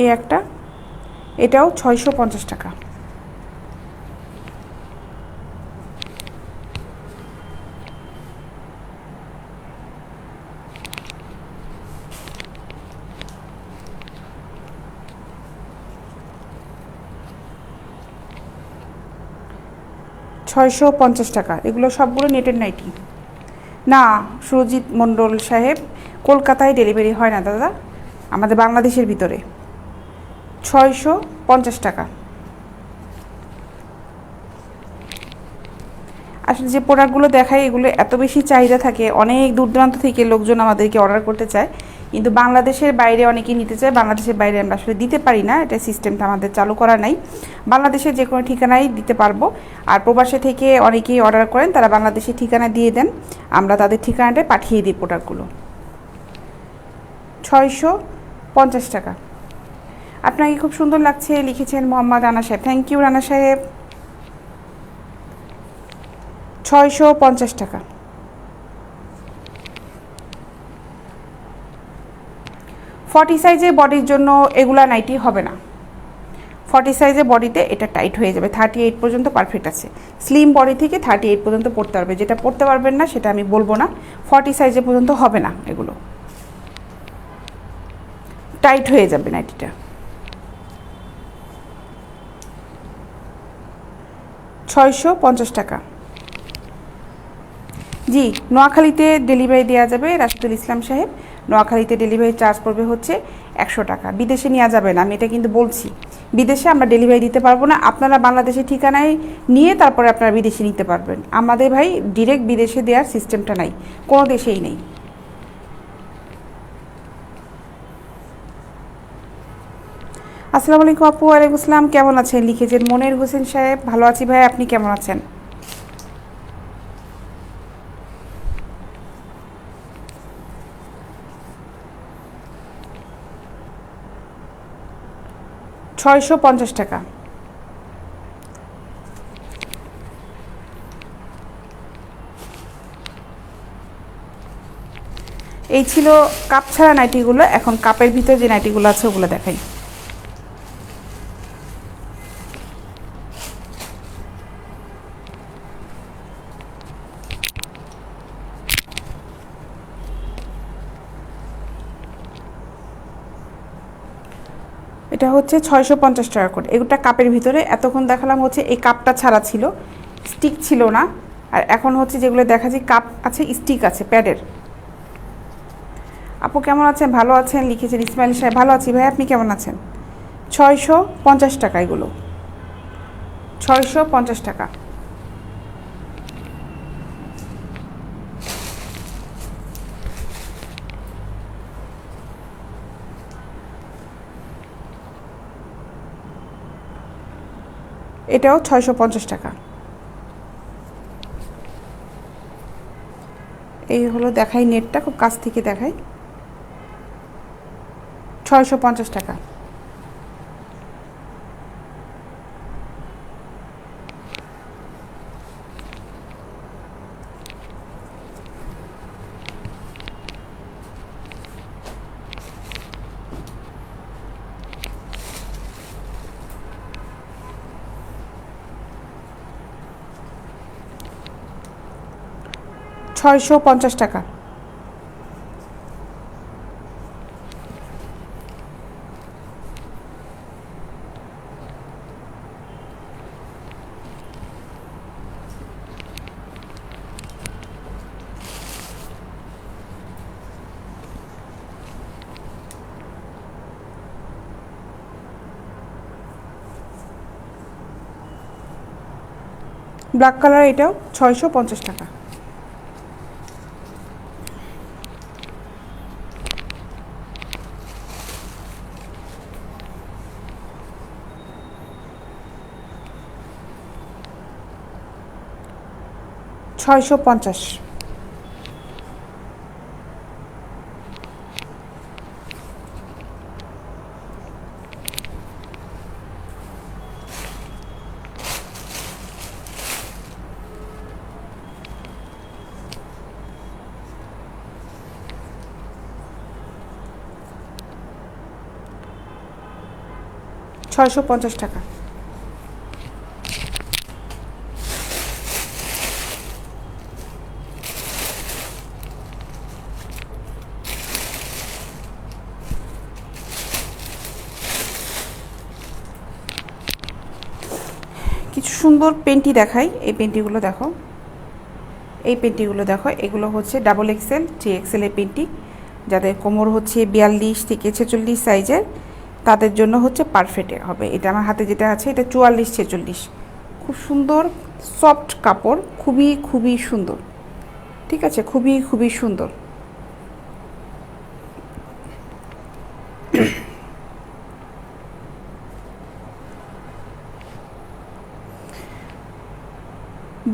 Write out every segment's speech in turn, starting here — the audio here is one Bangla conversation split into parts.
এই একটা, এটাও 650 টাকা। টাকা। এগুলো সবগুলো নেটের নাইটি। না, সুরজিৎ মণ্ডল সাহেব, কলকাতায় ডেলিভারি হয় না দাদা, আমাদের বাংলাদেশের ভিতরে। 650 টাকা। আসলে যে প্রোডাক্টগুলো দেখাই এগুলো এত বেশি চাহিদা থাকে, অনেক দূর দূরান্ত থেকে লোকজন আমাদেরকে অর্ডার করতে চায়, কিন্তু বাংলাদেশের বাইরে অনেকেই নিতে চায়। বাংলাদেশের বাইরে আমরা আসলে দিতে পারি না, এটা সিস্টেমটা আমাদের চালু করা নাই। বাংলাদেশের যে কোনো ঠিকানায় দিতে পারবো। আর প্রবাসে থেকে অনেকেই অর্ডার করেন, তারা বাংলাদেশের ঠিকানা দিয়ে দেন, আমরা তাদের ঠিকানাটায় পাঠিয়ে দিই প্রোডাক্টগুলো। 650 টাকা। আপনাকে খুব সুন্দর লাগছে লিখেছেন মোহাম্মদ রানা সাহেব। থ্যাংক ইউ রানা সাহেব। 650 টাকা। 40 সাইজের বডির জন্য এগুলা নাইটি হবে না। 40 সাইজের বডিতে এটা টাইট হয়ে যাবে। 38 পর্যন্ত পারফেক্ট আছে। স্লিম বডি থেকে 38 পর্যন্ত পড়তে পারবে। যেটা পড়তে পারবেন না সেটা আমি বলবো না। 40 সাইজের পর্যন্ত হবে না, এগুলো টাইট হয়ে যাবে নাইটিটা। 650 টাকা। জি, নোয়াখালীতে ডেলিভারি দেওয়া যাবে রাশিদুল ইসলাম সাহেব। নোয়াখালীতে ডেলিভারি চার্জ পড়বে হচ্ছে 100 টাকা। বিদেশে নেওয়া যাবে না, আমি এটা কিন্তু বলছি। বিদেশে আমরা ডেলিভারি দিতে পারবো না। আপনারা বাংলাদেশের ঠিকানায় নিয়ে তারপরে আপনারা বিদেশে নিতে পারবেন। আমাদের ভাই ডিরেক্ট বিদেশে দেওয়ার সিস্টেমটা নাই, কোনো দেশেই নেই। আসসালামু আলাইকুম আপু। ওয়ালাইকুম আসসালাম। কেমন আছেন লিখেছেন মনির হোসেন সাহেব। ভালো আছি ভাই, আপনি কেমন আছেন? 650 টাকা। এই ছিল কাপ ছাড়া নাইটিগুলো। এখন কাপের ভিতরে যে নাইটিগুলো আছে ওগুলো দেখাই। এটা হচ্ছে 650 টাকা করে। এগুলোটা কাপের ভিতরে। এতক্ষণ দেখালাম হচ্ছে এই কাপটা ছাড়া ছিল, স্টিক ছিল না। আর এখন হচ্ছে যেগুলো দেখা যায় কাপ আছে, স্টিক আছে প্যাডের। আপু কেমন আছেন? ভালো আছেন লিখেছেন ইসমাইল সাহেব। ভালো আছি ভাই, আপনি কেমন আছেন? 650 টাকা এগুলো। 650 টাকা। এটাও 650 টাকা। এই হলো, দেখাই নেটটা খুব কাছ থেকে দেখাই। 650 টাকা। ছয়শো পঞ্চাশ টাকা। ব্ল্যাক কালার, এটাও 650 টাকা। ছয়শো পঞ্চাশ। 650 টাকা। কিছু সুন্দর পেন্টি দেখাই। এই পেন্টিগুলো দেখো, এই পেন্টিগুলো দেখো, এগুলো হচ্ছে ডাবল এক্সেল, 3XL এর পেন্টি। যাদের কোমর হচ্ছে 42 থেকে 46 সাইজের, তাদের জন্য হচ্ছে পারফেক্ট হবে। এটা আমার হাতে যেটা আছে এটা 44-46। খুব সুন্দর সফট কাপড়, খুবই খুবই সুন্দর, ঠিক আছে, খুবই খুবই সুন্দর।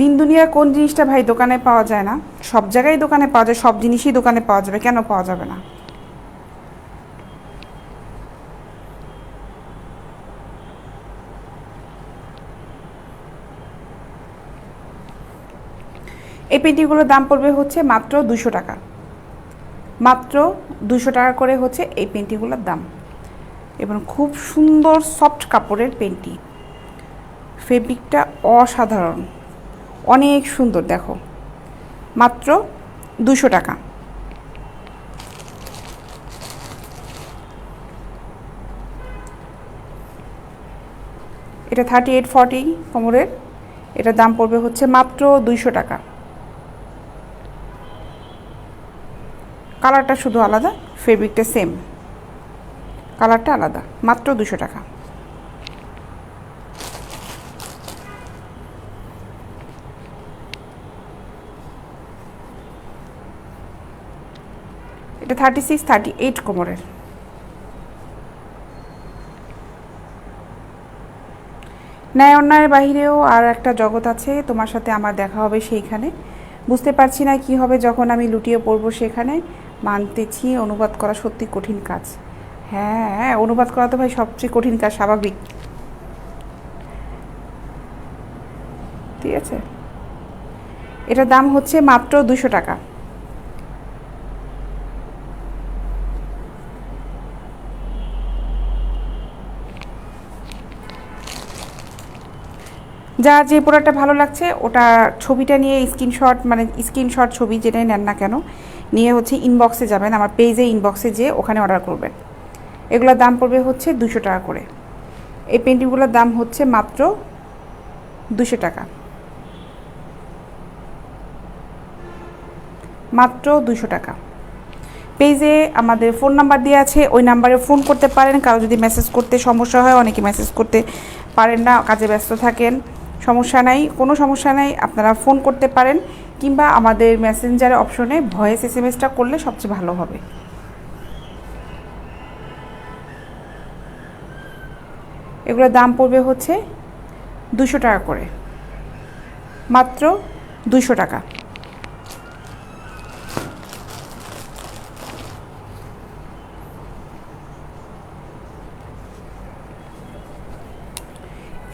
দিন দুনিয়ার কোন জিনিসটা ভাই দোকানে পাওয়া যায় না? সব জায়গায় দোকানে পাওয়া যায়, সব জিনিসই দোকানে পাওয়া যাবে, কেন পাওয়া যাবে না? এই পেন্টিগুলোর দাম পড়বে হচ্ছে মাত্র 200 টাকা। মাত্র 200 টাকা করে হচ্ছে এই পেন্টিগুলোর দাম। এবং খুব সুন্দর সফট কাপড়ের পেন্টি, ফেব্রিকটা অসাধারণ, অনেক সুন্দর। দেখো, মাত্র 200 টাকা। এটা 38-40 কোমরের, এটার দাম পড়বে হচ্ছে মাত্র 200 টাকা। কালারটা শুধু আলাদা, ফেব্রিকটা সেম, কালারটা আলাদা, মাত্র 200 টাকা। এটা 36-38 কোমরের। ন্যায় অন্যায়ের বাহিরেও আর একটা জগৎ আছে, তোমার সাথে আমার দেখা হবে সেইখানে। বুঝতে পারছি না কি হবে যখন আমি লুটিয়ে পড়বো সেখানে। মানতেছি অনুবাদ করা সত্যি কঠিন কাজ। হ্যাঁ, অনুবাদ করা তো ভাই সবচেয়ে কঠিন কাজ, স্বাভাবিক, ঠিক আছে। এটার দাম হচ্ছে মাত্র 200 টাকা। যার যে প্রোডাক্টটা ভালো লাগছে ওটা ছবিটা নিয়ে স্ক্রিনশট, মানে স্ক্রিনশট ছবি যেটাই নেন না কেন, নিয়ে হচ্ছে ইনবক্সে যাবেন, আমার পেজে ইনবক্সে যেয়ে ওখানে অর্ডার করবেন। এগুলোর দাম পড়বে হচ্ছে 200 টাকা করে। এই পেন্টিংগুলোর দাম হচ্ছে মাত্র 200 টাকা, মাত্র 200 টাকা। পেজে আমাদের ফোন নাম্বার দেওয়া আছে, ওই নাম্বারে ফোন করতে পারেন। কারো যদি মেসেজ করতে সমস্যা হয়, অনেকে মেসেজ করতে পারেন না, কাজে ব্যস্ত থাকেন, সমস্যা নাই, কোনো সমস্যা নাই, আপনারা ফোন করতে পারেন, কিংবা আমাদের মেসেঞ্জার অপশনে ভয়েস SMS-টা করলে সবচেয়ে ভালো হবে। এগুলোর দাম পড়বে হচ্ছে 200 টাকা করে, মাত্র 200 টাকা।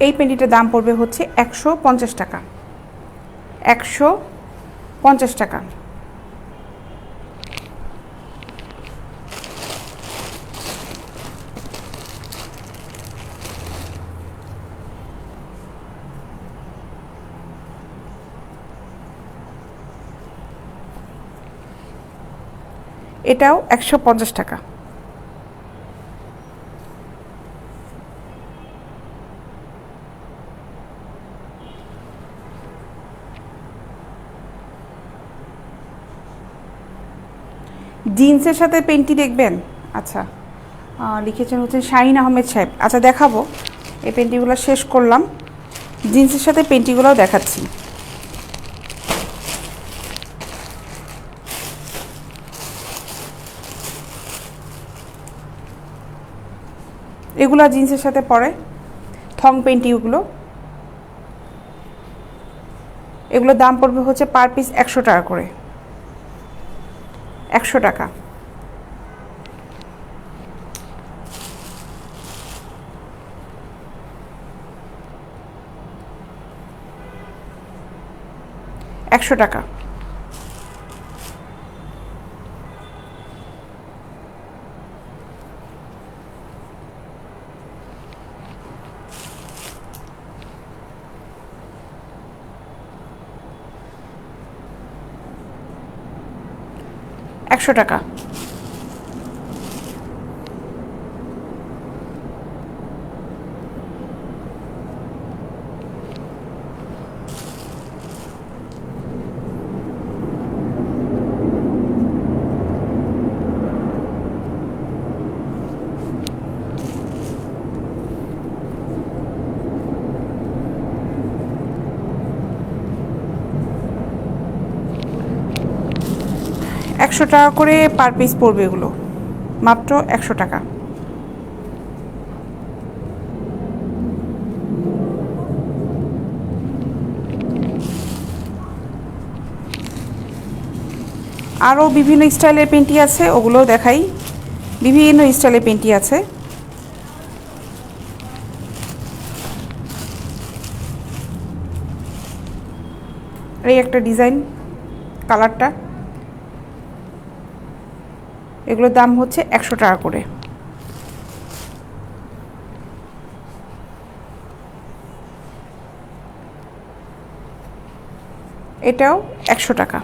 এই পেন্টিটার দাম পড়বে হচ্ছে 150 টাকা, 150 টাকা। এটাও 150 টাকা। জিন্সের সাথে পেন্টি দেখবেন? আচ্ছা, লিখেছেন হচ্ছে শাহিন আহমেদ সাহেব। আচ্ছা, দেখাবো। এই পেন্টিগুলো শেষ করলাম, জিন্সের সাথে পেন্টিগুলোও দেখাচ্ছি। এগুলো জিন্সের সাথে পরে থং পেন্টি, এগুলোর দাম পড়বে হচ্ছে পার পিস 100 টাকা করে, 100 টাকা। একশো টাকা। 100 টাকা। একশো টাকা করে পার পিস পড়বে এগুলো, মাত্র 100 টাকা। আরও বিভিন্ন স্টাইলের পেন্টি আছে, ওগুলোও দেখাই। বিভিন্ন স্টাইলের পেন্টি আছে। এই একটা ডিজাইন, কালারটা, এগুলোর দাম হচ্ছে 100 টাকা করে। এটাও 100 টাকা।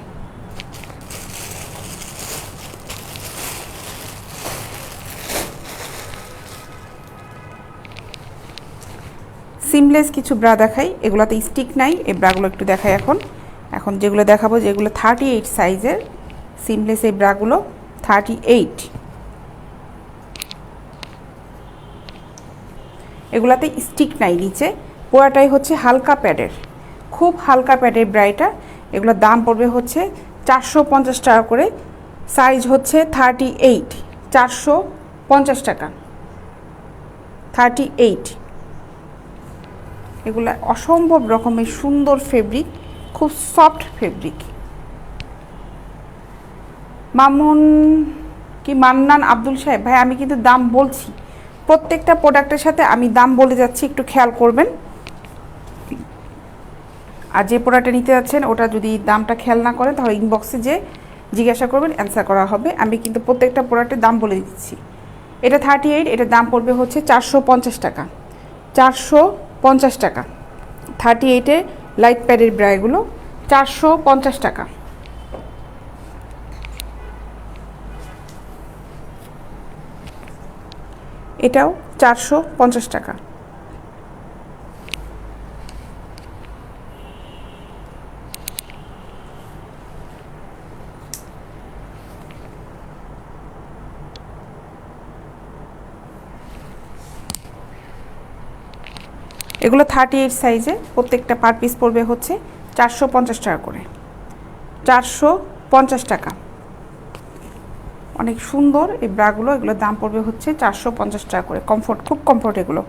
সিমলেস কিছু ব্রা দেখাই, এগুলোতে স্টিক নাই, এই ব্রাগুলো একটু দেখাই। এখন যেগুলো দেখাবো, যেগুলো 38 সাইজের সিমলেস, এই ব্রাগুলো 38। এগুলাতে স্টিক নাই নিচে, পুরাটাই হচ্ছে হালকা প্যাডের, খুব হালকা প্যাডের ব্রাইটা। এগুলোর দাম পড়বে হচ্ছে 450 টাকা করে। সাইজ হচ্ছে 38, 450 টাকা, 38। এগুলো অসম্ভব রকমের সুন্দর ফেব্রিক, খুব সফট ফেব্রিক। মামুন কি মান্নান আব্দুল সাহেব ভাই, আমি কিন্তু দাম বলছি, প্রত্যেকটা প্রোডাক্টের সাথে আমি দাম বলে যাচ্ছি, একটু খেয়াল করবেন। আর যে প্রোডাক্টটা নিতে যাচ্ছেন ওটা যদি দামটা খেয়াল না করেন তাহলে ইনবক্সে যে জিজ্ঞাসা করবেন, অ্যান্সার করা হবে। আমি কিন্তু প্রত্যেকটা প্রোডাক্টের দাম বলে দিচ্ছি। এটা 38, এটার দাম পড়বে হচ্ছে 450 টাকা, 450 টাকা। 38-এ লাইট প্যাডের ব্রাগুলো 450 টাকা। এটাও 450 টাকা। এগুলো 38 সাইজে, প্রত্যেকটা পার পিস পড়বে হচ্ছে 450 টাকা করে, 450 টাকা। অনেক সুন্দর এই ব্রাগুলো, এগুলোর দাম পড়বে হচ্ছে 450 টাকা করে। কমফোর্ট, খুব কমফোর্ট এগুলো।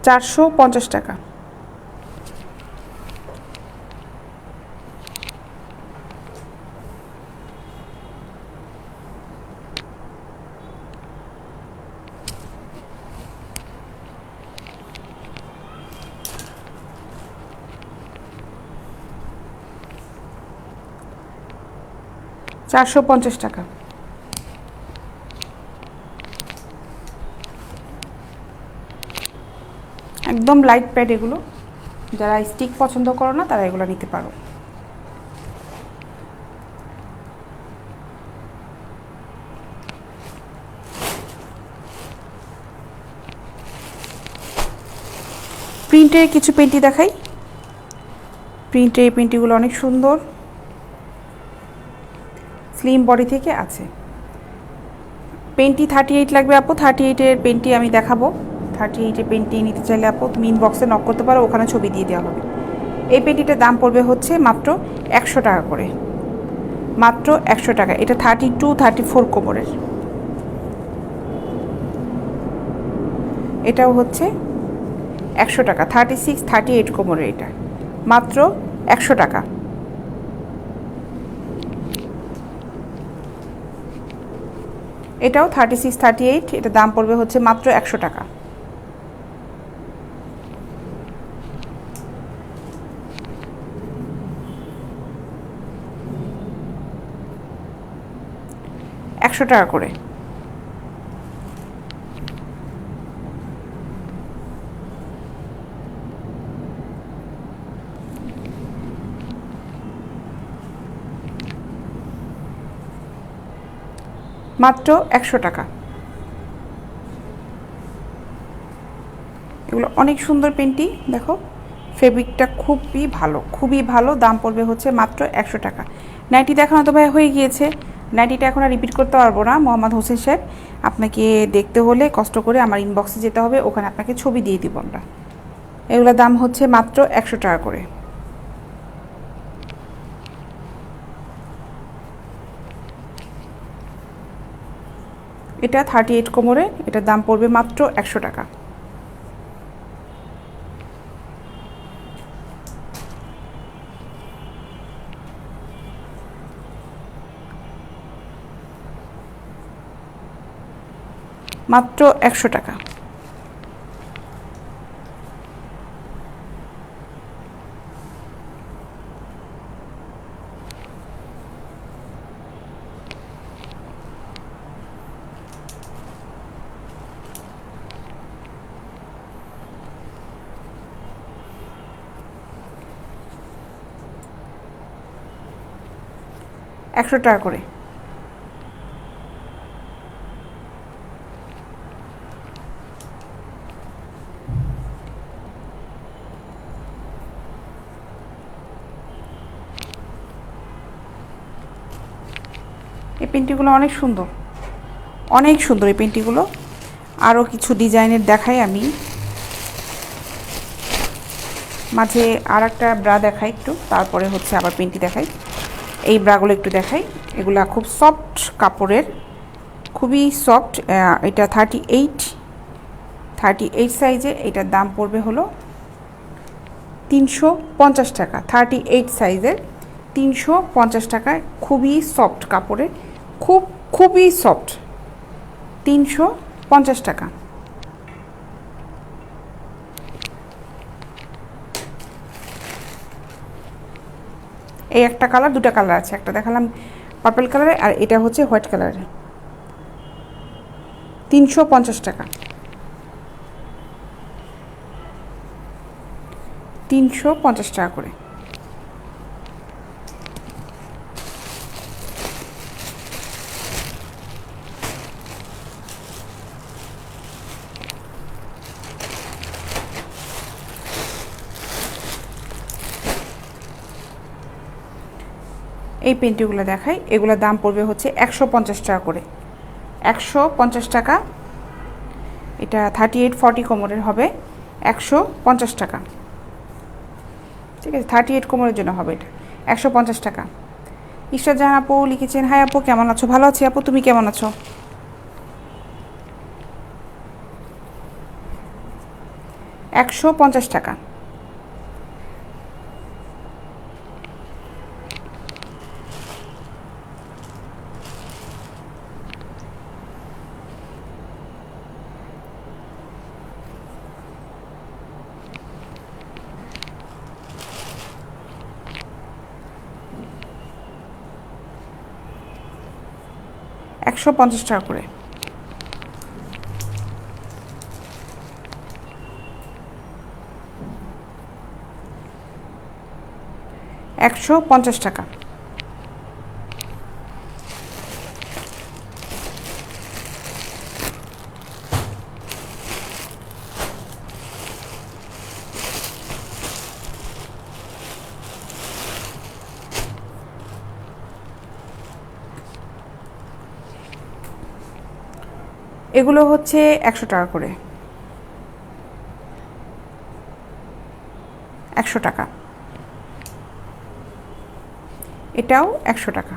$450 টাকা। $450 টাকা। একদম লাইট প্যাড এগুলো, যারা স্টিক পছন্দ করো না তারা এগুলো নিতে পারো। প্রিন্টের কিছু পেন্টি দেখাই। প্রিন্টের এই পেন্টিগুলো অনেক সুন্দর, স্লিম বডি থেকে আছে। পেন্টি 38 লাগবে আপু, 38-এর পেন্টি আমি দেখাবো। 38-এর পেন্টি নিতে চাইলে আপু তুমি ইনবক্সে নক করতে পারো, ওখানে ছবি দিয়ে দেওয়া হবে। এই পেন্টিটার দাম পড়বে হচ্ছে মাত্র 100 টাকা করে, মাত্র 100 টাকা। এটা 32, 34 কোমরের। এটাও হচ্ছে 100 টাকা, 36, 38 কোমরের। এটা মাত্র 100 টাকা। এটাও 36, 38, এটা দাম পড়বে হচ্ছে মাত্র 100 টাকা। $100 করে। মাত্র 100 টাকা। এগুলো অনেক সুন্দর পেন্টি, দেখো ফেব্রিকটা খুবই ভালো। দাম পড়বে হচ্ছে মাত্র 100 টাকা। নাইটি দেখানো তো ভাই হয়ে গিয়েছে, নাইটিটা এখন আর রিপিট করতে পারবো না। মোহাম্মদ হোসেন সাহেব, আপনাকে দেখতে হলে কষ্ট করে আমার ইনবক্সে যেতে হবে, ওখানে আপনাকে ছবি দিয়ে দিব আমরা। এগুলোর দাম হচ্ছে মাত্র 100 টাকা করে। এটা 38 কোমরে, এটার দাম পড়বে মাত্র 100 টাকা। মাত্র 100 টাকা। একশো টাকা করে। এই পেন্টিগুলো অনেক সুন্দর, অনেক সুন্দর এই পেন্টিগুলো। আরও কিছু ডিজাইনের দেখাই আমি, মাঝে আর একটা ব্রা দেখাই একটু, তারপরে হচ্ছে আবার পেন্টি দেখাই। এই ব্রাগুলো একটু দেখাই, এগুলা খুব সফট কাপড়ের, খুবই সফট। এটা 38 সাইজে, এটার দাম পড়বে হলো 350 টাকা। 38 সাইজের 350 টাকায়, খুবই সফট কাপড়ের, খুবই সফট, 350 টাকা। এই একটা কালার, দুটা কালার আছে, একটা দেখালাম পার্পল কালারের, আর এটা হচ্ছে হোয়াইট কালারের। 350 টাকা, 350 টাকা করে। এই পেন্টিগুলো দেখাই, এগুলোর দাম পড়বে হচ্ছে 150 টাকা করে। 150 টাকা। এটা 38-40 কোমরের হবে, 150 টাকা। ঠিক আছে, 38 কোমরের জন্য হবে এটা, 150 টাকা। ঈশ্বর জাহান আপু লিখেছেন, হাই আপু কেমন আছো? ভালো আছি আপু, তুমি কেমন আছো? 150 টাকা। $150 টাকা করে। $150 টাকা। এগুলো হচ্ছে 100 টাকা করে, 100 টাকা। এটাও 100 টাকা।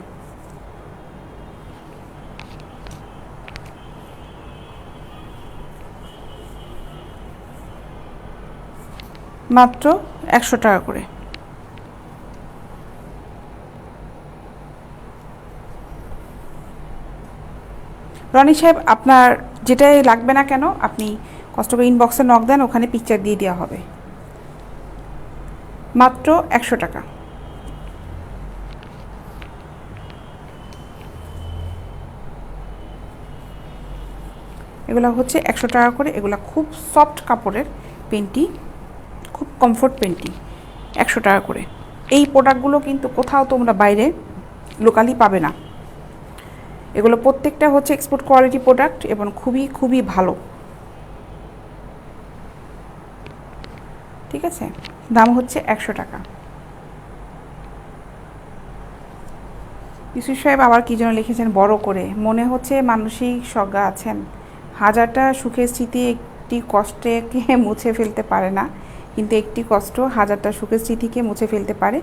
মাত্র 100 টাকা করে। রনি সাহেব, আপনার যেটাই লাগবে না কেন আপনি কষ্ট করে ইনবক্সে নক দেন, ওখানে পিকচার দিয়ে দেওয়া হবে। মাত্র 100 টাকা। এগুলো হচ্ছে 100 টাকা করে। এগুলো খুব সফট কাপড়ের পেন্টি, খুব কমফোর্ট পেন্টি, 100 টাকা করে। এই প্রোডাক্টগুলো কিন্তু কোথাও তোমরা বাইরে লোকালি পাবে না। এগুলো প্রত্যেকটা হচ্ছে এক্সপোর্ট কোয়ালিটি প্রোডাক্ট এবং খুবই খুবই ভালো। ঠিক আছে, দাম হচ্ছে 100 টাকা। ইউসুফ সাহেব আবার কী যেন লিখেছেন বড় করে, মনে হচ্ছে মানসিক সজ্ঞা আছেন। হাজারটা সুখের স্মৃতি একটি কষ্টকে মুছে ফেলতে পারে না, কিন্তু একটি কষ্ট হাজারটা সুখের স্মৃতিকে মুছে ফেলতে পারে।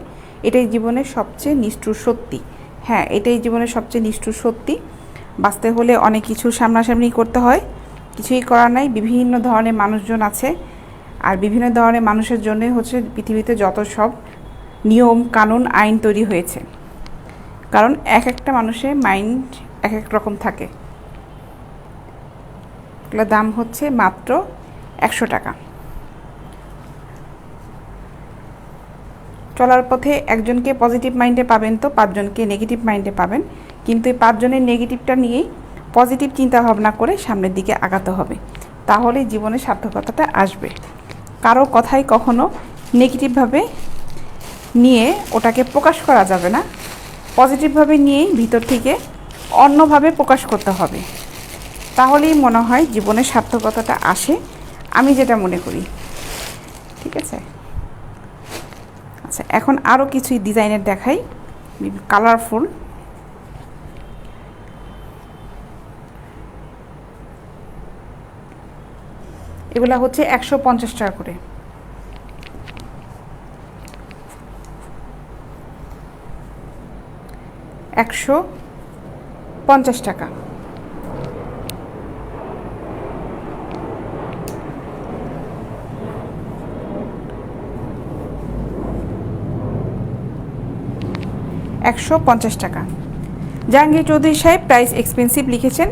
এটাই জীবনের সবচেয়ে নিষ্ঠুর সত্যি। হ্যাঁ, এটাই জীবনের সবচেয়ে নিষ্ঠুর সত্যি। বাঁচতে হলে অনেক কিছু সামনাসামনি করতে হয়, কিছুই করার নাই। বিভিন্ন ধরনের মানুষজন আছে, আর বিভিন্ন ধরনের মানুষের জন্যই হচ্ছে পৃথিবীতে যত সব নিয়ম কানুন আইন তৈরি হয়েছে, কারণ এক একটা মানুষের মাইন্ড এক এক রকম থাকে। এগুলোর দাম হচ্ছে মাত্র 100 টাকা। চলার পথে একজনকে পজিটিভ মাইন্ডে পাবেন তো 5 জনকে নেগেটিভ মাইন্ডে পাবেন, কিন্তু এই 5 জনের নেগেটিভটা নিয়েই পজিটিভ চিন্তা ভাবনা করে সামনের দিকে আগাতে হবে, তাহলেই জীবনে সার্থকতাটা আসবে। কারো কথাই কখনো নেগেটিভভাবে নিয়ে ওটাকে প্রকাশ করা যাবে না, পজিটিভভাবে নিয়েই ভিতর থেকে অন্যভাবে প্রকাশ করতে হবে, তাহলেই মনে হয় জীবনের সার্থকতাটা আসে, আমি যেটা মনে করি। ঠিক আছে, আচ্ছা এখন আরও কিছু ডিজাইনের দেখাই, কালারফুল। এগুলা হচ্ছে 150 টাকা করে। $150 টাকা। $150 টাকা। জাহাঙ্গীর চৌধুরী সাহেব প্রাইস এক্সপেন্সিভ লিখেছেন।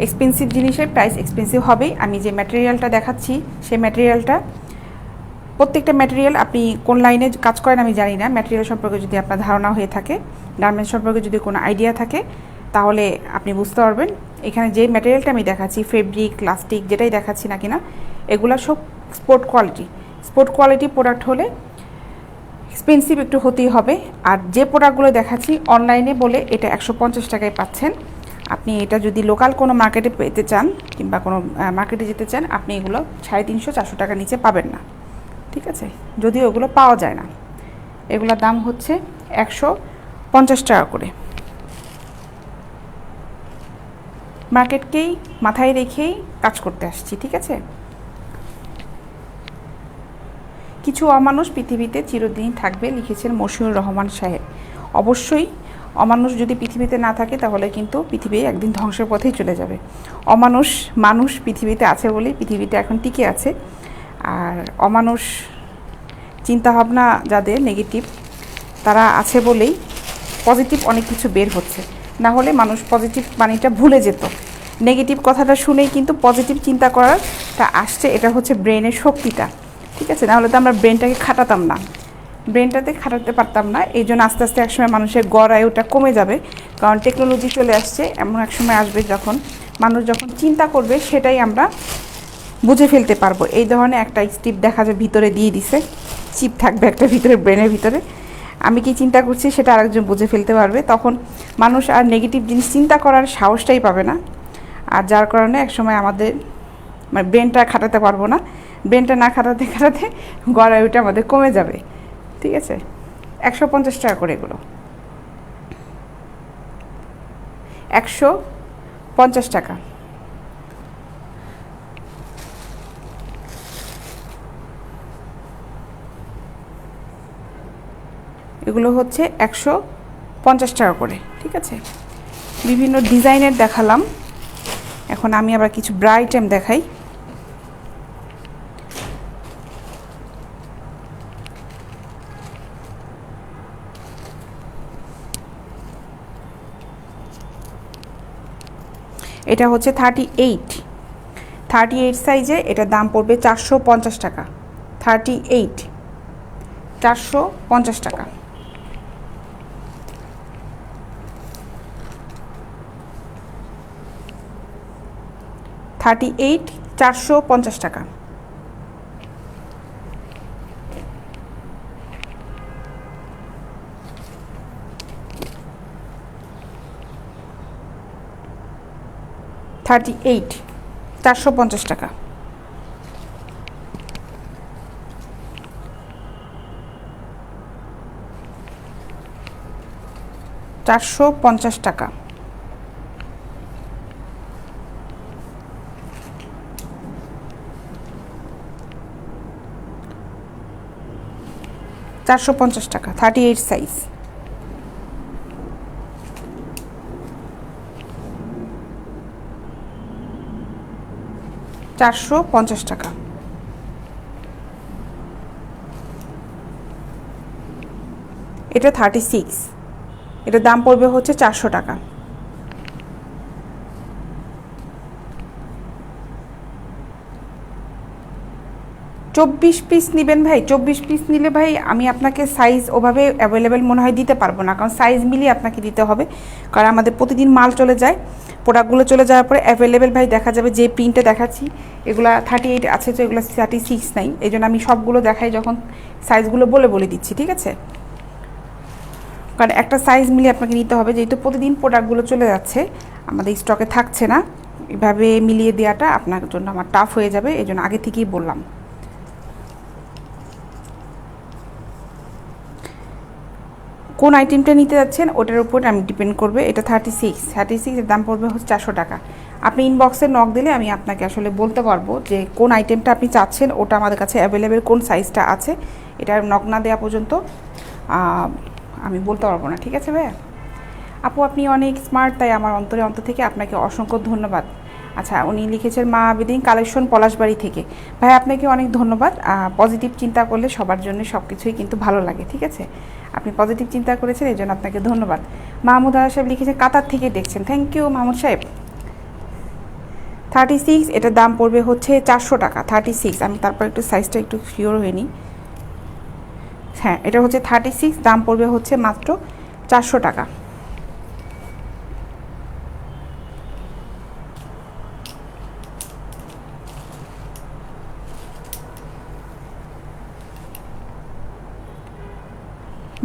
এক্সপেন্সিভ জিনিসের প্রাইস এক্সপেন্সিভ হবেই। আমি যে ম্যাটেরিয়ালটা দেখাচ্ছি সেই ম্যাটেরিয়ালটা, প্রত্যেকটা ম্যাটেরিয়াল, আপনি কোন লাইনে কাজ করেন আমি জানি না, ম্যাটেরিয়াল সম্পর্কে যদি আপনার ধারণা হয়ে থাকে, গার্মেন্টস সম্পর্কে যদি কোনো আইডিয়া থাকে, তাহলে আপনি বুঝতে পারবেন। এখানে যে ম্যাটেরিয়ালটা আমি দেখাচ্ছি, ফেব্রিক প্লাস্টিক যেটাই দেখাচ্ছি না কিনা, এগুলো সব sport quality. Sport quality product হলে এক্সপেন্সিভ একটু হতেই হবে। আর যে প্রোডাক্টগুলো দেখাচ্ছি অনলাইনে বলে এটা 150 টাকায় পাচ্ছেন। আপনি এটা যদি লোকাল কোনো মার্কেটে পেতে চান কিংবা কোনো মার্কেটে যেতে চান, আপনি এগুলো 350-400 টাকার নিচে পাবেন না। ঠিক আছে, যদিও ওগুলো পাওয়া যায় না। এগুলোর দাম হচ্ছে 150 টাকা করে। মার্কেটকেই মাথায় রেখেই কাজ করতে আসছি। ঠিক আছে, কিছু অমানুষ পৃথিবীতে চিরদিন থাকবে লিখেছেন মশিউর রহমান সাহেব। অবশ্যই অমানুষ যদি পৃথিবীতে না থাকে তাহলে কিন্তু পৃথিবী একদিন ধ্বংসের পথেই চলে যাবে। অমানুষ মানুষ পৃথিবীতে আছে বলেই পৃথিবীতে এখন টিকে আছে। আর অমানুষ চিন্তাভাবনা যাদের নেগেটিভ, তারা আছে বলেই পজিটিভ অনেক কিছু বের হচ্ছে। না হলে মানুষ পজিটিভ বাণীটা ভুলে যেত। নেগেটিভ কথাটা শুনেই কিন্তু পজিটিভ চিন্তা করারটা আসছে, এটা হচ্ছে ব্রেনের শক্তিটা। ঠিক আছে, নাহলে তো আমরা ব্রেনটাকে খাটাতাম না, ব্রেনটাতে খাটাতে পারতাম না। এই জন্য আস্তে আস্তে একসময় মানুষের গড় আয়ুটা কমে যাবে, কারণ টেকনোলজি চলে আসছে। এমন এক সময় আসবে যখন মানুষ যখন চিন্তা করবে সেটাই আমরা বুঝে ফেলতে পারবো। এই ধরনের একটা স্টিপ দেখা যায় ভিতরে দিয়ে দিছে, চিপ থাকবে একটা ভিতরে, ব্রেনের ভিতরে। আমি কি চিন্তা করছি সেটা আরেকজন বুঝে ফেলতে পারবে। তখন মানুষ আর নেগেটিভ জিনিস চিন্তা করার সাহসটাই পাবে না। আর যার কারণে একসময় আমাদের মানে ব্রেনটা খাটাতে পারবো না। ব্রেনটা না খাটাতে খাটাতে গড় আয়ুটা আমাদের কমে যাবে। ঠিক আছে, 150 টাকা করে এগুলো, 150 টাকা। এগুলো হচ্ছে 150 টাকা করে। ঠিক আছে, বিভিন্ন ডিজাইনের দেখালাম। এখন আমি আবার কিছু ব্রা আইটেম দেখাই। এটা হচ্ছে 38 সাইজে, এটার দাম পড়বে 450 টাকা। 38, 450 টাকা। $38, 450 টাকা। 38, 450 টাকা। 450 টাকা। টাকা 38 সাইজ। 450 টাকা। এটা 36, এটার দাম পড়বে হচ্ছে 400 টাকা। 24 পিস নেবেন ভাই? 24 পিস নিলে ভাই আমি আপনাকে সাইজ ওভাবে অ্যাভেলেবেল মনে হয় দিতে পারবো না, কারণ সাইজ মিলিয়ে আপনাকে দিতে হবে, কারণ আমাদের প্রতিদিন মাল চলে যায়। প্রোডাক্টগুলো চলে যাওয়ার পরে অ্যাভেলেবেল ভাই দেখা যাবে যে প্রিন্টটা দেখাচ্ছি এগুলো 38 আছে, তো এগুলো 36 নাই। এই জন্য আমি সবগুলো দেখাই যখন সাইজগুলো বলে দিচ্ছি, ঠিক আছে? কারণ একটা সাইজ মিলিয়ে আপনাকে নিতে হবে, যেহেতু প্রতিদিন প্রোডাক্টগুলো চলে যাচ্ছে, আমাদের স্টকে থাকছে না। এভাবে মিলিয়ে দেওয়াটা আপনার জন্য আমার টাফ হয়ে যাবে, এই জন্য আগে থেকেই বললাম। কোন আইটেমটা নিতে যাচ্ছেন ওটার উপর আমি ডিপেন্ড করবে। এটা 36 এর দাম পড়বে হচ্ছে 400 টাকা। আপনি ইনবক্সে নক দিলে আমি আপনাকে আসলে বলতে পারবো যে কোন আইটেমটা আপনি চাচ্ছেন, ওটা আমাদের কাছে অ্যাভেলেবেল কোন সাইজটা আছে, এটা নক না দেওয়া পর্যন্ত আমি বলতে পারবো না, ঠিক আছে ভাইয়া? আপু আপনি অনেক স্মার্ট, তাই আমার অন্তর থেকে আপনাকে অসংখ্য ধন্যবাদ। আচ্ছা, উনি লিখেছেন মা আবেদিন কালেকশন পলাশবাড়ি থেকে। ভাই আপনাকে অনেক ধন্যবাদ। পজিটিভ চিন্তা করলে সবার জন্য সব কিছুই কিন্তু ভালো লাগে, ঠিক আছে? আপনি পজিটিভ চিন্তা করেছেন, এই জন্য আপনাকে ধন্যবাদ। মাহমুদ আলা সাহেব লিখেছেন কাতার থেকে দেখছেন, থ্যাংক ইউ মাহমুদ সাহেব। 36, এটার দাম পড়বে হচ্ছে 400 টাকা। 36, আমি তারপর একটু সাইজটা একটু শিওর হয়ে নিই। হ্যাঁ, এটা হচ্ছে 36, দাম পড়বে হচ্ছে মাত্র 400 টাকা।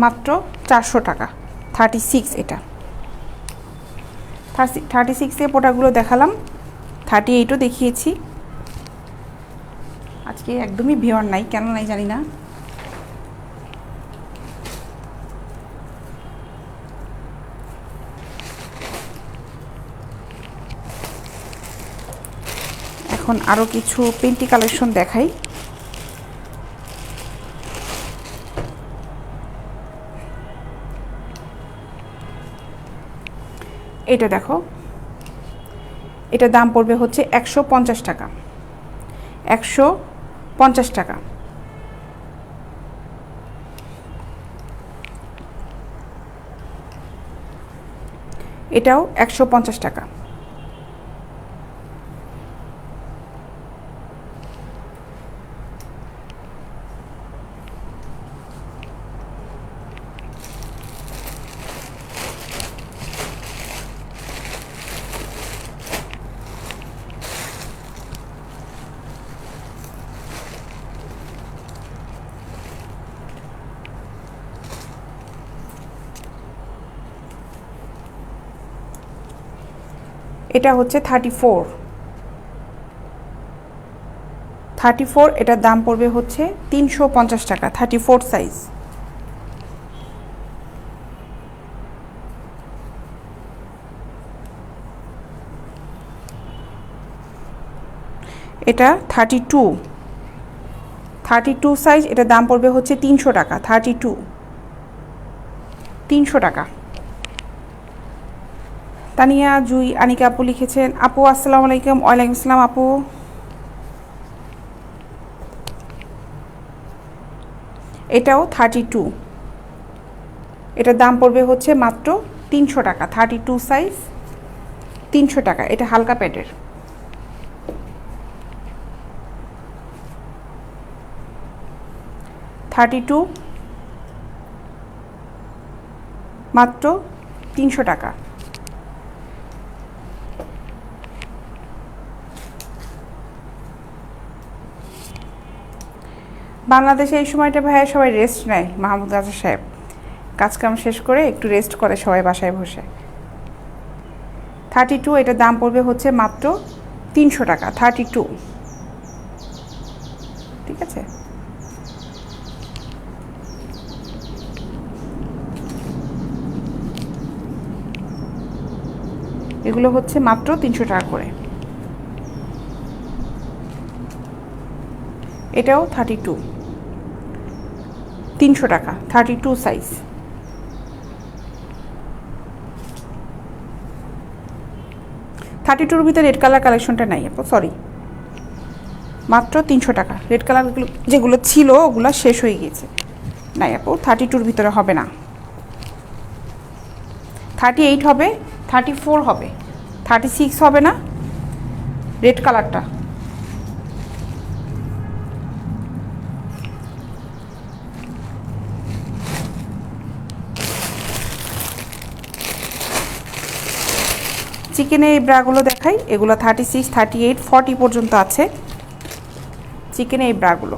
মাত্র 400 টাকা। 36 এটা। 36 এর প্রোডাক্টগুলো দেখালাম, 38ও দেখিয়েছি। আজকে একদমই ভিউয়ার নাই, কেন নাই জানি না। এখন আরও কিছু পেন্টি কালেকশন দেখাই। এটা দেখো, এটার দাম পড়বে হচ্ছে 150 টাকা। 150 টাকা। এটাও 150 টাকা। এটা হচ্ছে 34, এটার দাম পড়বে হচ্ছে 350 টাকা। 34 সাইজ। এটা 32 সাইজ, এটার দাম পড়বে হচ্ছে 300 টাকা। 300 টাকা। তানিয়া জুই আনিকা আপু লিখেছেন, আপু আসসালামু আলাইকুম। ওয়ালাইকুম আসসালাম আপু। এটাও 32, এটার দাম পড়বে হচ্ছে মাত্র 300 টাকা। 32 সাইজ, 300 টাকা। এটা হালকা প্যাডের। মাত্র 300 টাকা। বাংলাদেশে এই সময়টা ভাইয়া সবাই রেস্ট নেয়, মাহমুদ আজহার সাহেব কাজকাম শেষ করে একটু রেস্ট করে সবাই বাসায় বসে। 32, এটার দাম পড়বে হচ্ছে মাত্র 300 টাকা। 32, ঠিক আছে। এগুলো হচ্ছে মাত্র 300 টাকা করে। এটাও 32, 300 টাকা, 32 সাইজ। থার্টি টুর ভিতরে রেড কালার কালেকশনটা নাই আপু, সরি, মাত্র 300 টাকা। রেড কালারগুলো যেগুলো ছিল ওগুলো শেষ হয়ে গিয়েছে, নাই আপু 32-র ভিতরে হবে না। 38 হবে, 34 হবে, 36 হবে না। রেড কালারটা চিকেনের এই ব্রাগুলো দেখাই, এগুলো 36, 38, 40 পর্যন্ত আছে চিকেনের এই ব্রাগুলো।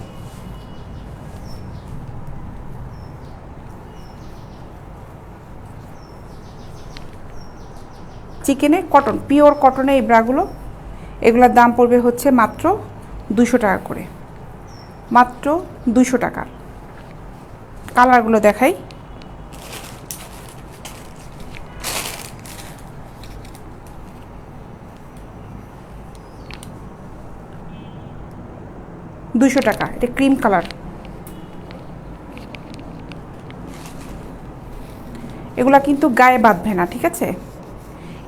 চিকেনে কটন, পিওর কটনের এই ব্রাগুলো, এগুলোর দাম পড়বে হচ্ছে মাত্র 200 টাকা করে, মাত্র 200 টাকা। কালারগুলো দেখাই, $200 টাকা। এটা ক্রিম কালার। এগুলা কিন্তু গায়ে বাঁধবে না, ঠিক আছে,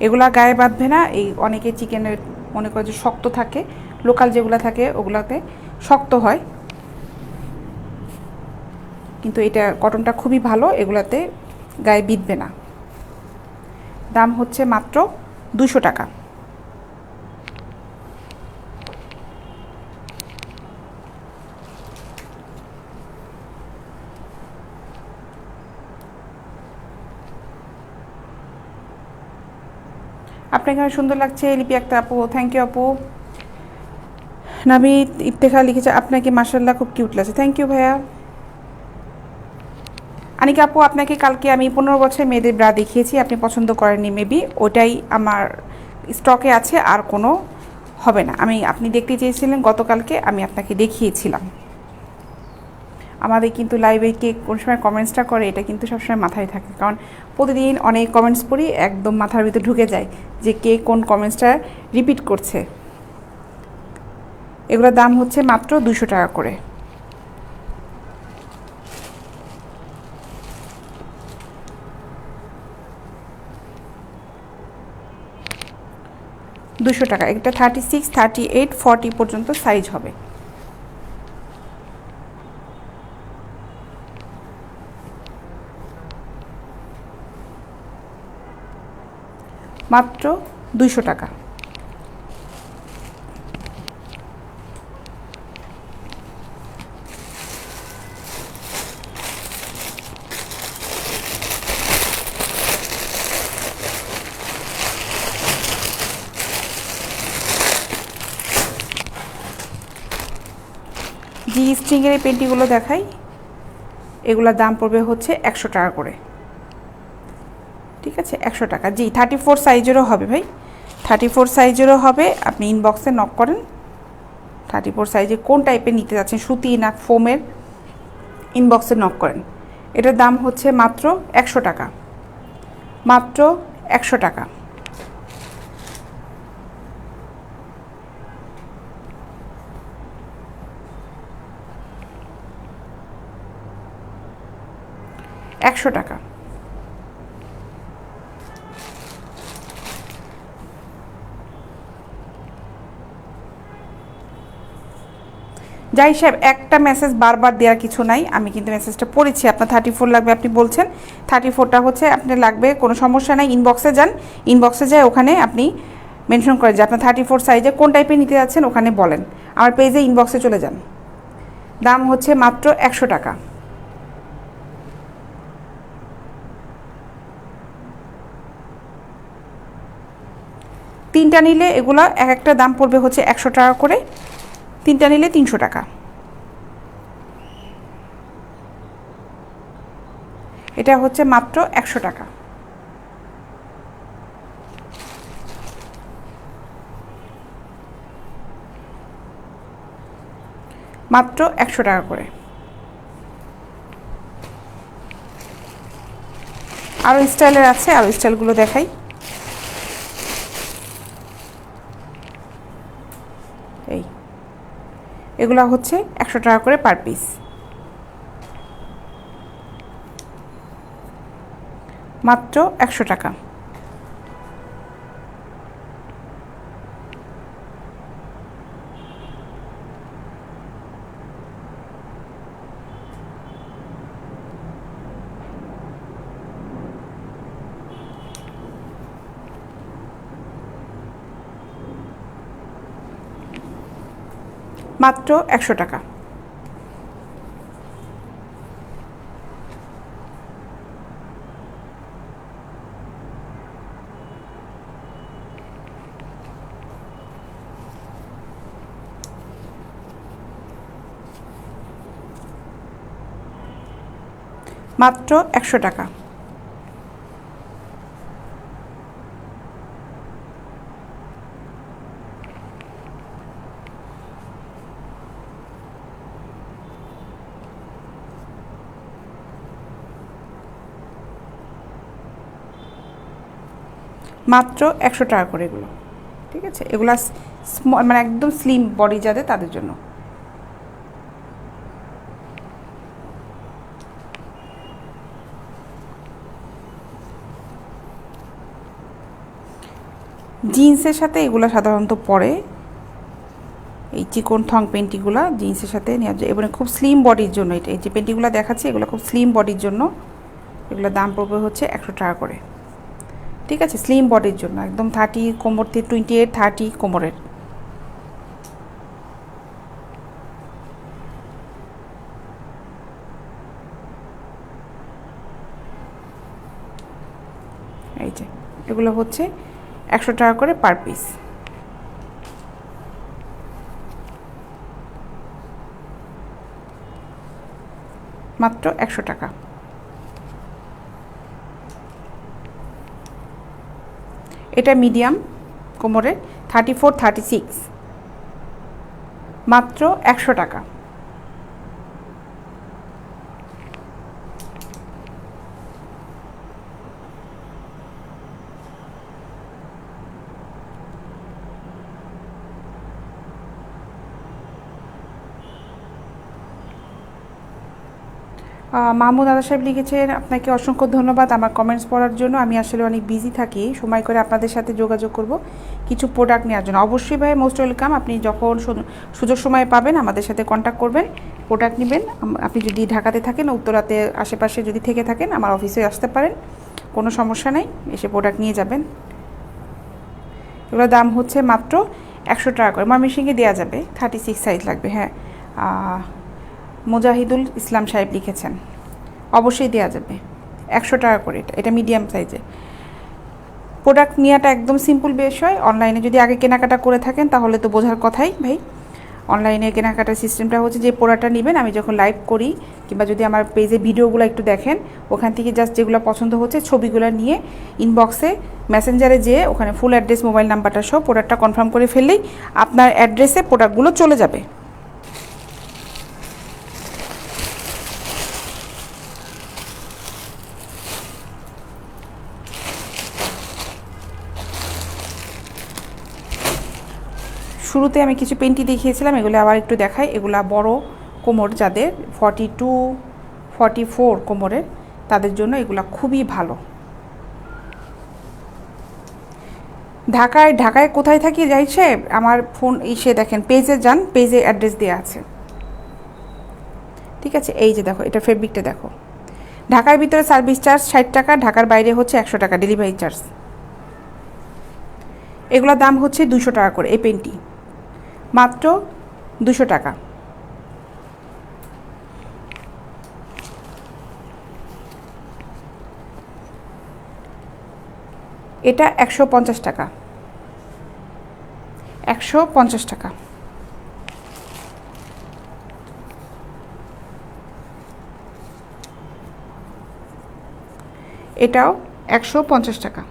এগুলা গায়ে বাঁধবে না। এই অনেকে চিকেনের মনে করে যে শক্ত থাকে, লোকাল যেগুলো থাকে ওগুলাতে শক্ত হয়, কিন্তু এটা কটনটা খুবই ভালো, এগুলাতে গায়ে বিঁধবে না। দাম হচ্ছে মাত্র 200 টাকা। আপনাকে অনেক সুন্দর লাগছে লিপি আক্তার আপু, থ্যাংক ইউ আপু। নাবিদ ইফতেখার লিখেছে আপনাকে মাশাআল্লাহ খুব কিউট লাগছে, থ্যাংক ইউ ভাইয়া। আনিকা আপু, আপনাকে কালকে আমি 15 বছর মেয়েদের ব্রা দেখিয়েছি, আপনি পছন্দ করেননি মেবি, ওটাই আমার স্টকে আছে, আর কোনো হবে না। আপনি দেখতে চেয়েছিলেন গতকালকে, আমি আপনাকে দেখিয়েছিলাম। আমাদের কিন্তু লাইভে কে কোন সময় কমেন্টসটা করে এটা কিন্তু সবসময় মাথায় থাকে, কারণ প্রতিদিন অনেক কমেন্টস পড়ি, একদম মাথার ভিতরে ঢুকে যায় যে কে কোন কমেন্টসটা রিপিট করছে। এগুলোর দাম হচ্ছে মাত্র 200 টাকা করে। $200 টাকা। এটা 36, 38, 40 পর্যন্ত সাইজ হবে। মাত্র 200 টাকা। জি স্ট্রিংয়ের এই পেন্টিগুলো দেখাই, এগুলোর দাম পড়বে হচ্ছে 100 টাকা করে, ঠিক আছে, 100 টাকা। জি 34 সাইজেরও হবে ভাই, 34 সাইজেরও হবে। আপনি ইনবক্সে নক করেন, 34 সাইজে কোন টাইপের নিতে যাচ্ছেন, সুতি না ফোমের, ইনবক্সে নক করেন। এটার দাম হচ্ছে মাত্র 100 টাকা, মাত্র 100 টাকা। $100। যাই সাহেব, একটা মেসেজ বারবার দেওয়ার কিছু নাই, আমি কিন্তু মেসেজটা পড়েছি। আপনার 34 লাগবে আপনি বলছেন, 34টা হচ্ছে আপনার লাগবে, কোনো সমস্যা নাই। ইনবক্সে যান, ইনবক্সে যায় ওখানে আপনি মেনশন করেন যে আপনার 34 সাইজে কোন টাইপের নিতে যাচ্ছেন, ওখানে বলেন। আমার পেজে ইনবক্সে চলে যান। দাম হচ্ছে মাত্র 100 টাকা। তিনটা নিলে এগুলো এক একটা দাম পড়বে হচ্ছে 100 টাকা করে, তিনটা নিলে 300 টাকা। এটা হচ্ছে মাত্র 100 টাকা। মাত্র 100 টাকা করে। আরও স্টাইলের আছে, আরও স্টাইলগুলো দেখাই। এই এগুলো হচ্ছে 100 টাকা করে পার পিস। মাত্র 100 টাকা। মাত্র 100 টাকা। মাত্র 100 টাকা। মাত্র 100 টাকা করে এগুলো। ঠিক আছে, এগুলো মানে একদম স্লিম বডি যাদের, তাদের জন্য। জিন্সের সাথে এগুলো সাধারণত পরে, এই চিকন থং পেন্টিগুলো জিন্সের সাথে নেওয়া যায় এবং খুব স্লিম বডির জন্য। এটা এই যে পেন্টিগুলো দেখাচ্ছি, এগুলো খুব স্লিম বডির জন্য। এগুলোর দাম পড়বে হচ্ছে 100 টাকা করে। ঠিক আছে, স্লিম বডির জন্য একদম 30 কোমর থেকে 28 30 কোমরের। এই যে এগুলো হচ্ছে 100 টাকা করে পার পিস। মাত্র 100 টাকা। এটা মিডিয়াম কোমরে 34 36, মাত্র 100 টাকা। মাহমুদ আদা সাহেব লিখেছেন, আপনাকে অসংখ্য ধন্যবাদ আমার কমেন্টস পড়ার জন্য। আমি আসলে অনেক বিজি থাকি, সময় করে আপনাদের সাথে যোগাযোগ করব কিছু প্রোডাক্ট নেওয়ার জন্য। অবশ্যই ভাই, মোস্ট ওয়েলকাম। আপনি যখন সুযোগ সময় পাবেন আমাদের সাথে কন্ট্যাক্ট করবেন, প্রোডাক্ট নেবেন। আপনি যদি ঢাকাতে থাকেন, উত্তরাতে আশেপাশে যদি থেকে থাকেন, আমার অফিসে আসতে পারেন, কোনো সমস্যা নেই, এসে প্রোডাক্ট নিয়ে যাবেন। এগুলোর দাম হচ্ছে মাত্র 100 টাকা করে। ময়মনসিংহে দেওয়া যাবে, 36 সাইজ লাগবে। হ্যাঁ, মুজাহিদুল ইসলাম সাহেব লিখেছেন, অবশ্যই দেওয়া যাবে 100 টাকা করে। এটা মিডিয়াম সাইজে। প্রোডাক্ট নেওয়াটা একদম সিম্পল বিষয়। অনলাইনে যদি আগে কেনাকাটা করে থাকেন তাহলে তো বোঝার কথাই ভাই। অনলাইনে কেনাকাটার সিস্টেমটা হচ্ছে যে প্রোডাক্টটা নেবেন, আমি যখন লাইভ করি কিংবা যদি আমার পেজে ভিডিওগুলো একটু দেখেন, ওখান থেকে জাস্ট যেগুলো পছন্দ হচ্ছে ছবিগুলো নিয়ে ইনবক্সে মেসেঞ্জারে যেয়ে ওখানে ফুল অ্যাড্রেস মোবাইল নাম্বারটা সহ প্রোডাক্টটা কনফার্ম করে ফেললেই আপনার অ্যাড্রেসে প্রোডাক্টগুলো চলে যাবে। শুরুতে আমি কিছু পেন্টি দেখিয়েছিলাম, এগুলো আবার একটু দেখাই। এগুলা বড় কোমর যাদের 42 44 কোমরের, তাদের জন্য এগুলা খুবই ভালো। ঢাকায় কোথায় থাকি যাইছে আমার ফোন এসে দেখেন, পেজে যান, পেজে অ্যাড্রেস দেওয়া আছে। ঠিক আছে, এই যে দেখো, এটা ফেব্রিকটা দেখো। ঢাকার ভিতরে সার্ভিস চার্জ 60 টাকা, ঢাকার বাইরে হচ্ছে 100 টাকা ডেলিভারি চার্জ। এগুলোর দাম হচ্ছে 200 টাকা করে। এই পেনটি মাত্র 200 টাকা। এটা 150 টাকা। 150 টাকা। এটাও 150 টাকা।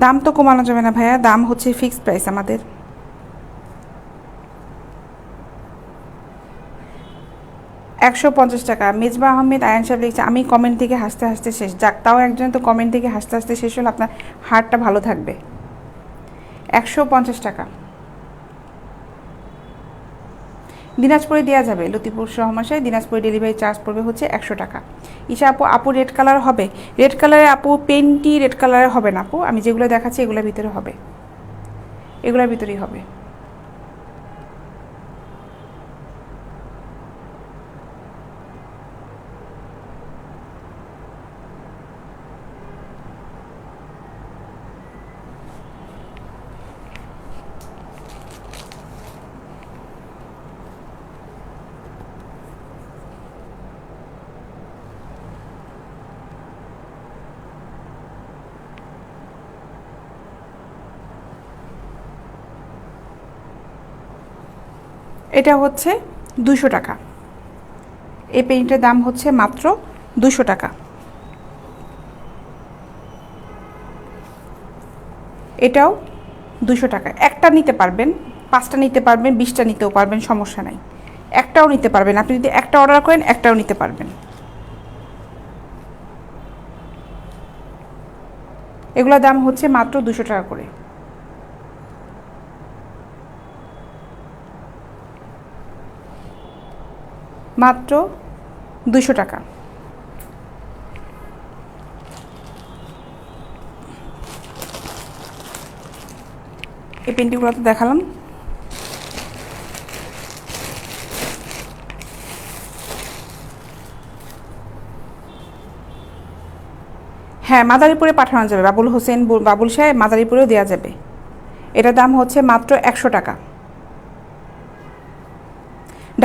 দাম তো কমানো যাবে না ভাইয়া, দাম হচ্ছে ফিক্সড প্রাইস আমাদের। 150 টাকা। মেজবা আহমেদ আয়ান সাহেব লিখছে আমি কমেন্ট থেকে হাসতে হাসতে শেষ। যাক, তাও একজন তো কমেন্ট থেকে হাসতে হাসতে শেষ হলে আপনার হার্টটা ভালো থাকবে। 150 টাকা। দিনাজপুরে দেওয়া যাবে, লতিফুর রহমান সাহেব। দিনাজপুরে ডেলিভারি চার্জ পড়বে হচ্ছে 100 টাকা। ঈশা আপু, আপু রেড কালার হবে? রেড কালারে আপু পেন্টি রেড কালারে হবে না আপু, আমি যেগুলো দেখাচ্ছি এগুলোর ভিতরে হবে, এগুলোর ভিতরেই হবে। এটা হচ্ছে 200 টাকা। এই পেইন্টের দাম হচ্ছে মাত্র 200 টাকা। এটাও 200 টাকা। একটা নিতে পারবেন, 5টা নিতে পারবেন, 20টা নিতেও পারবেন, সমস্যা নাই। একটাও নিতে পারবেন, আপনি যদি একটা অর্ডার করেন একটাও নিতে পারবেন। এগুলোর দাম হচ্ছে মাত্র 200 টাকা করে। মাত্র 200 টাকা। এই পেন্টিংগুলো তো দেখালাম। হ্যাঁ, মাদারীপুরে পাঠানো যাবে, বাবুল হোসেন বাবুল সাহেব, মাদারীপুরেও দেওয়া যাবে। এটার দাম হচ্ছে মাত্র 100 টাকা।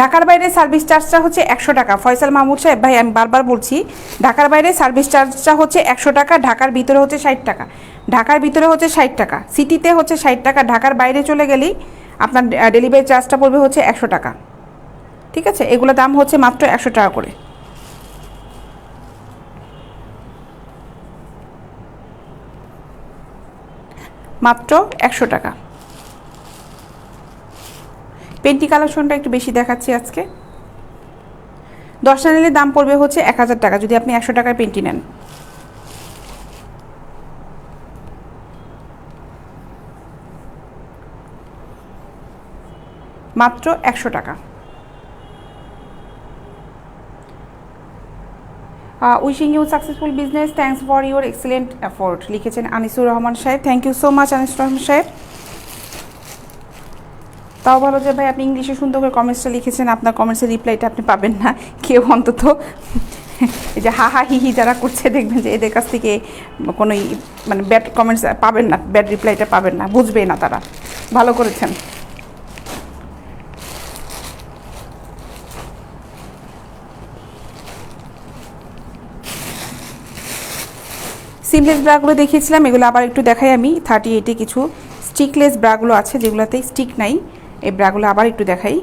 ঢাকার বাইরে সার্ভিস চার্জটা হচ্ছে 100 টাকা। ফয়সাল মাহমুদ সাহেব ভাই, আমি বারবার বলছি, ঢাকার বাইরে সার্ভিস চার্জটা হচ্ছে 100 টাকা, ঢাকার ভিতরে হচ্ছে 60 টাকা। ঢাকার ভিতরে হচ্ছে 60 টাকা, সিটিতে হচ্ছে 60 টাকা, ঢাকার বাইরে চলে গেলেই আপনার ডেলিভারি চার্জটা পড়বে হচ্ছে 100 টাকা। ঠিক আছে, এগুলো দাম হচ্ছে মাত্র 100 টাকা করে। মাত্র 100 টাকা। পেন্টি কালেকশনটা একটু বেশি দেখাচ্ছি আজকে। 10টা নিলে দাম পড়বে হচ্ছে 1000 টাকা যদি আপনি 100 টাকার পেন্টি নেন। মাত্র 100 টাকা। Wishing you successful business, thanks for your excellent effort, লিখেছেন Anisur Rahman Saheb. Thank you so much Anisur Rahman Saheb. তাও ভালো যে ভাই আপনি ইংলিশে সুন্দর করে কমেন্টসটা লিখেছেন, আপনার কমেন্টসের রিপ্লাইটা আপনি পাবেন না কেউ অন্তত। এই যে হা হা হি হি যারা করছে দেখবেন যে এদের কাছ থেকে কোনো মানে ব্যাড কমেন্টস পাবেন না, ব্যাড রিপ্লাইটা পাবেন না, বুঝবে না তারা। ভালো করেছেন। সিমলেস ব্রাগুলো দেখিয়েছিলাম, এগুলো আবার একটু দেখাই আমি। 38-এ কিছু স্টিকলেস ব্রাগুলো আছে যেগুলোতে স্টিক নাই, এই ব্রাগুলো আবার একটু দেখাই।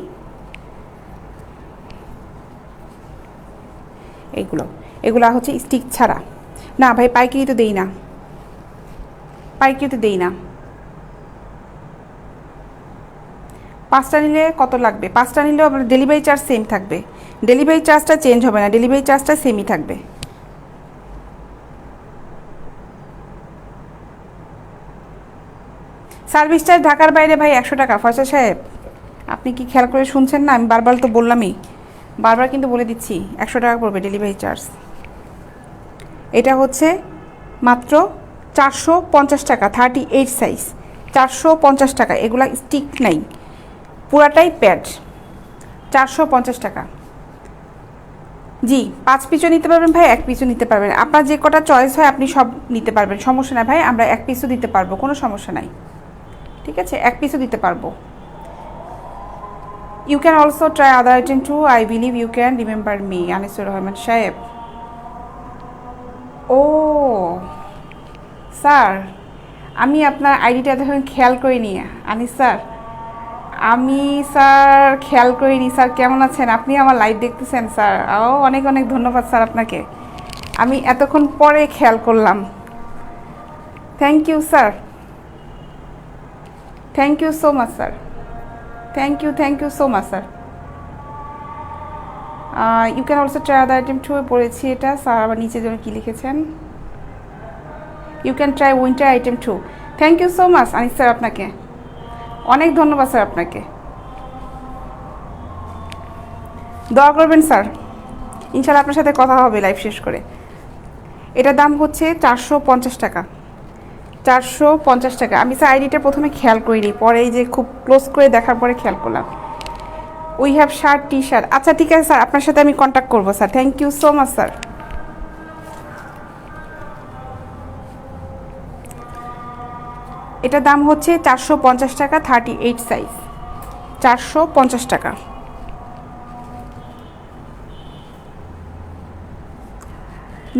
এগুলো হচ্ছে স্টিক ছাড়া। না ভাই, পাইকারি তো দেই না, পাইকারি তো দেই না। 5টা নিলে কত লাগবে? 5টা নিলেও আপনার ডেলিভারি চার্জ সেম থাকবে, ডেলিভারি চার্জটা চেঞ্জ হবে না, ডেলিভারি চার্জটা সেমই থাকবে। সার্ভিস চার্জ ঢাকার বাইরে ভাই 100 টাকা। ফয়সাল সাহেব, আপনি কি খেয়াল করে শুনছেন না? আমি বারবার তো বললামই, বারবার কিন্তু বলে দিচ্ছি 100 টাকা পড়বে ডেলিভারি চার্জ। এটা হচ্ছে মাত্র 450 টাকা, 38 সাইজ, 450 টাকা। এগুলা স্টিক নাই, পুরাটাই প্যাড, 450 টাকা। জি, 5 পিসও নিতে পারবেন ভাই, 1 পিসও নিতে পারবেন, আপনার যে কটা চয়েস হয় আপনি সব নিতে পারবেন, সমস্যা নাই ভাই। আমরা 1 পিসও দিতে পারবো, কোনো সমস্যা নাই। ঠিক আছে, 1 পিসও দিতে পারবো। You can also try other item too, I believe you can remember me, Anisur Rahman Saheb. ও স্যার, আমি আপনার আইডিটা দেখুন খেয়াল করিনি আনিস স্যার, আমি স্যার খেয়াল করিনি। স্যার কেমন আছেন? আপনি আমার লাইভ দেখতেছেন স্যার? ও অনেক অনেক ধন্যবাদ স্যার আপনাকে, আমি এতক্ষণ পরে খেয়াল করলাম। Thank you sir, thank you so much sir, thank you so much sir. You can also try the item 2 পড়েছি এটা স্যার, আবার নিচে জন্য কী লিখেছেন, you can try winter item 2। Thank you so much Anis sir, আপনাকে অনেক ধন্যবাদ স্যার, আপনাকে দোয়া করবেন স্যার, ইনশাল্লাহ আপনার সাথে কথা হবে লাইভ শেষ করে। এটার দাম হচ্ছে 450 টাকা, 450 টাকা। আমি স্যার আইডিটা প্রথমে খেয়াল করিনি, পরে এই যে খুব ক্লোজ করে দেখার পরে খেয়াল করলাম। We have shirt, T shirt. আচ্ছা ঠিক আছে স্যার, আপনার সাথে আমি কন্ট্যাক্ট করবো sir. Thank you so much sir. এটার দাম হচ্ছে 450 টাকা, 38 সাইজ, 450 টাকা।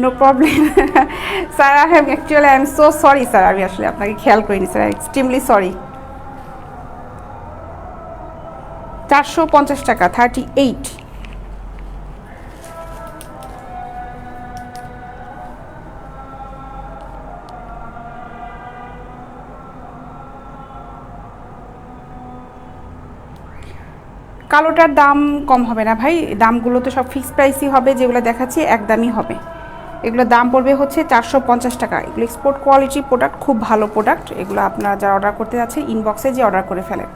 No problem sir, I am so sorry sir, আমি আসলে আপনাকে খেয়াল করিনি স্যার, এক্সট্রিমলি সরি। 450 টাকা, 38। কালোটার দাম কম হবে না ভাই, দামগুলো তো সব ফিক্সড প্রাইসই হবে, যেগুলো দেখাচ্ছি একদমই হবে। এগুলো দাম পড়বে হচ্ছে 450 টাকা। এগুলো এক্সপোর্ট কোয়ালিটি প্রোডাক্ট, খুব ভালো প্রোডাক্ট। এগুলো আপনারা যারা অর্ডার করতে যাচ্ছেন ইনবক্সে যে অর্ডার করে ফেলেন।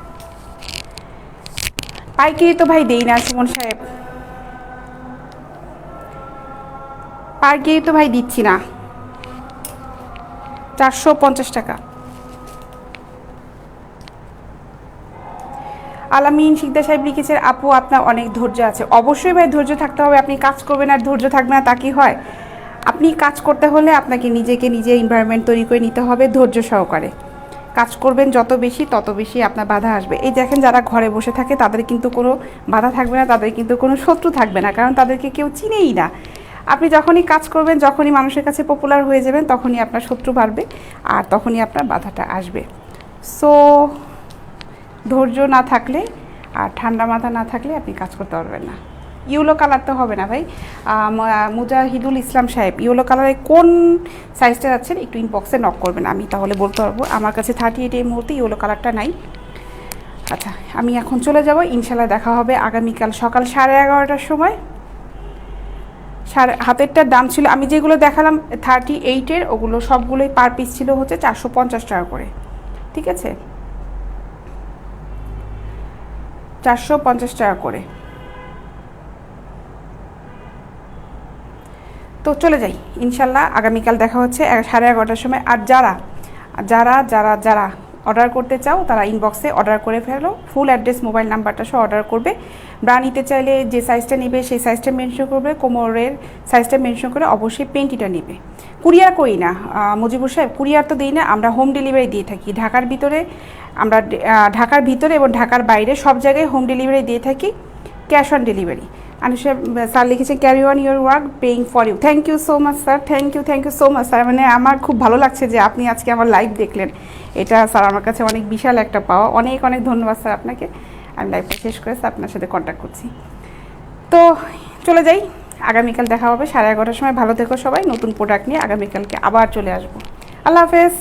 পাইকারি তো ভাই দেই না সুমন সাহেব, পাইকারি তো ভাই দিচ্ছি না। 450 টাকা। আলামিন শিকদার সাহেব লিখেছেন, আপু আপনার অনেক ধৈর্য আছে। অবশ্যই ভাই ধৈর্য থাকতে হবে, আপনি কাজ করবেন আর ধৈর্য থাকবে না তা কি হয়? আপনি কাজ করতে হলে আপনাকে নিজেকে নিজে এনভায়রনমেন্ট তৈরি করে নিতে হবে, ধৈর্য সহকারে কাজ করবেন। যত বেশি তত বেশি আপনার বাধা আসবে। এই দেখেন যারা ঘরে বসে থাকে তাদের কিন্তু কোনো বাধা থাকবে না, তাদের কিন্তু কোনো শত্রু থাকবে না, কারণ তাদেরকে কেউ চিনেই না। আপনি যখনই কাজ করবেন, যখনই মানুষের কাছে পপুলার হয়ে যাবেন, তখনই আপনার শত্রু বাড়বে আর তখনই আপনার বাধাটা আসবে। সো ধৈর্য না থাকলে আর ঠান্ডা মাথা না থাকলে আপনি কাজ করতে পারবেন না। ইয়েলো কালার তো হবে না ভাই। মুজাহিদুল ইসলাম সাহেব, ইয়েলো কালারে কোন সাইজটা যাচ্ছেন একটু ইনবক্সে নক করবেন, আমি তাহলে বলতে পারবো। আমার কাছে 38 এই মুহূর্তে ইয়েলো কালারটা নাই। আচ্ছা আমি এখন চলে যাব, ইনশাল্লাহ দেখা হবে আগামীকাল সকাল 11:30টার সময়। হাতেরটার দাম ছিল, আমি যেগুলো দেখালাম 38-এর, ওগুলো সবগুলোই পার পিস ছিল হচ্ছে 450 টাকা করে, ঠিক আছে, 450 টাকা করে। তো চলে যাই, ইনশাল্লাহ আগামীকাল দেখা হচ্ছে 11:30টার সময়। আর যারা যারা যারা যারা অর্ডার করতে চাও তারা ইনবক্সে অর্ডার করে ফেলো, ফুল অ্যাড্রেস মোবাইল নাম্বারটা সহ অর্ডার করবে। ব্রা নিতে চাইলে যে সাইজটা নেবে সেই সাইজটা মেনশন করবে, কোমরের সাইজটা মেনশন করে অবশ্যই পেন্টিটা নেবে। কুরিয়ার করি না মুজিবুর সাহেব, কুরিয়ার তো দিই না, আমরা হোম ডেলিভারি দিয়ে থাকি। ঢাকার ভিতরে আমরা ঢাকার ভিতরে এবং ঢাকার বাইরে সব জায়গায় হোম ডেলিভারি দিয়ে থাকি, ক্যাশ অন ডেলিভারি। আনুষেব স্যার লিখেছেন, carry on your work, paying for you. Thank you so much sir, thank you so much sir. মানে আমার খুব ভালো লাগছে যে আপনি আজকে আমার লাইভ দেখলেন, এটা স্যার আমার কাছে অনেক বিশাল একটা পাওয়া। অনেক অনেক ধন্যবাদ স্যার আপনাকে। আমি লাইভটা শেষ করে স্যার আপনার সাথে কন্ট্যাক্ট করছি। তো চলে যাই, আগামীকাল দেখা হবে 11:30টার সময়। ভালো থেকো সবাই, নতুন প্রোডাক্ট নিয়ে আগামীকালকে আবার চলে আসবো। আল্লাহ হাফেজ।